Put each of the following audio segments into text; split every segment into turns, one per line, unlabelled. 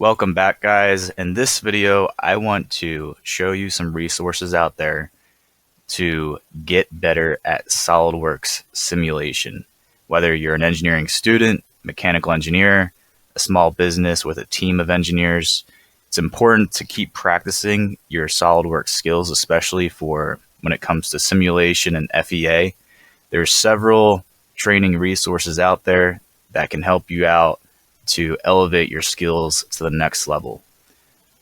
Welcome back, guys. In this video, I want to show you some resources out there to get better at Solidworks Simulation. Whether you're an engineering student, mechanical engineer, a small business with a team of engineers, it's important to keep practicing your Solidworks skills, especially for when it comes to simulation and FEA. There's several training resources out there that can help you out to elevate your skills to the next level.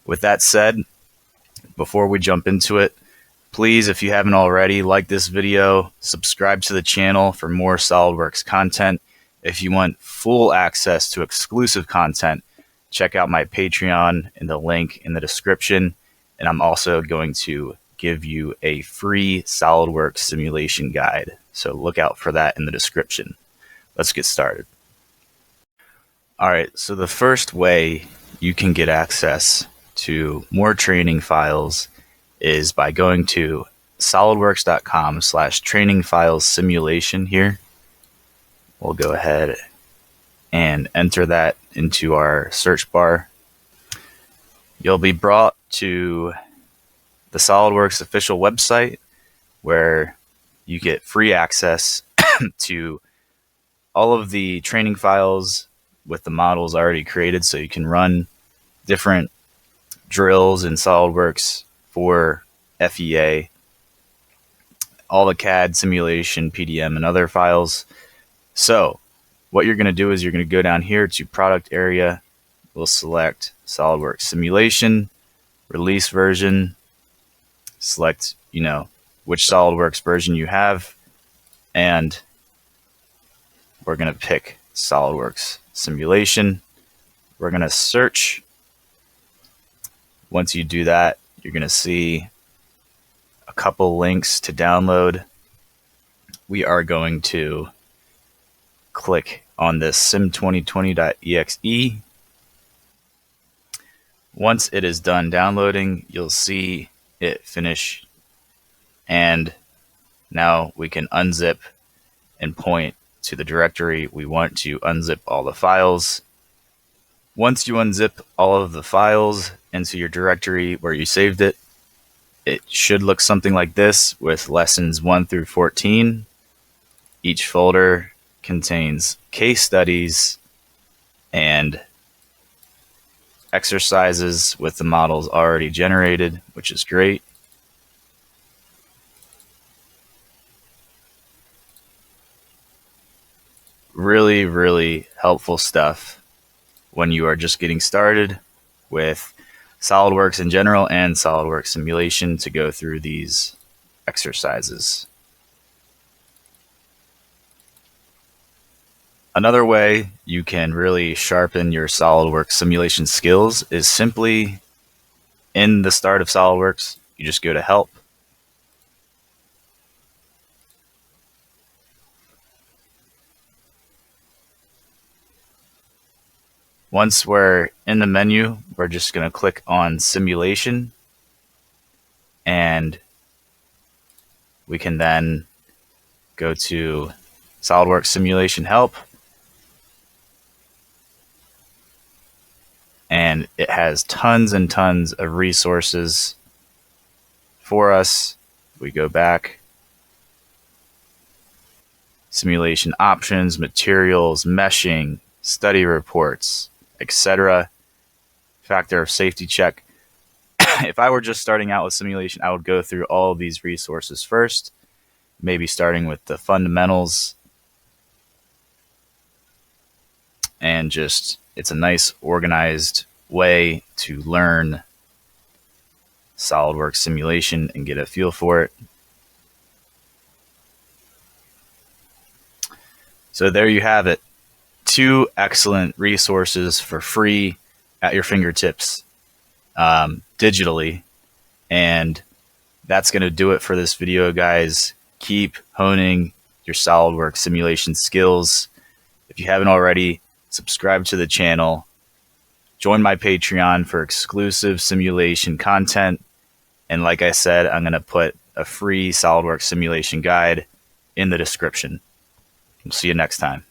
With that said, before we jump into it, please, if you haven't already, like this video, subscribe to the channel for more SolidWorks content. If you want full access to exclusive content, check out my Patreon in the link in the description. And I'm also going to give you a free SolidWorks simulation guide. So look out for that in the description. Let's get started. All right, so the first way you can get access to more training files is by going to solidworks.com/training files simulation here. We'll go ahead and enter that into our search bar. You'll be brought to the SolidWorks official website where you get free access to all of the training files with the models already created, so you can run different drills in SolidWorks for FEA, all the CAD simulation, PDM, and other files. So what you're going to do is you're going to go down here to product area. We'll select SolidWorks Simulation, release version, select, which SolidWorks version you have, and we're going to pick SolidWorks Simulation. We're going to search. Once you do that, you're going to see a couple links to download. We are going to click on this sim2020.exe. Once it is done downloading, you'll see it finish, and now we can unzip and point to the directory we want to unzip all the files. Once you unzip all of the files into your directory where you saved it, it should look something like this with lessons 1 through 14. Each folder contains case studies and exercises with the models already generated, which is great. Really, really helpful stuff when you are just getting started with SolidWorks in general and SolidWorks Simulation to go through these exercises. Another way you can really sharpen your SolidWorks simulation skills is simply in the start of SolidWorks, you just go to Help. Once we're in the menu, we're just going to click on Simulation, and we can then go to SolidWorks Simulation Help, and it has tons and tons of resources for us. We go back, simulation options, materials, meshing, study reports, etc. Factor of safety check. If I were just starting out with simulation, I would go through all of these resources first, maybe starting with the fundamentals, and just it's a nice organized way to learn SolidWorks simulation and get a feel for it. So there you have it. 2 excellent resources for free at your fingertips digitally. And that's going to do it for this video, guys. Keep honing your SolidWorks simulation skills. If you haven't already, subscribe to the channel. Join my Patreon for exclusive simulation content. And like I said, I'm going to put a free SolidWorks simulation guide in the description. We'll see you next time.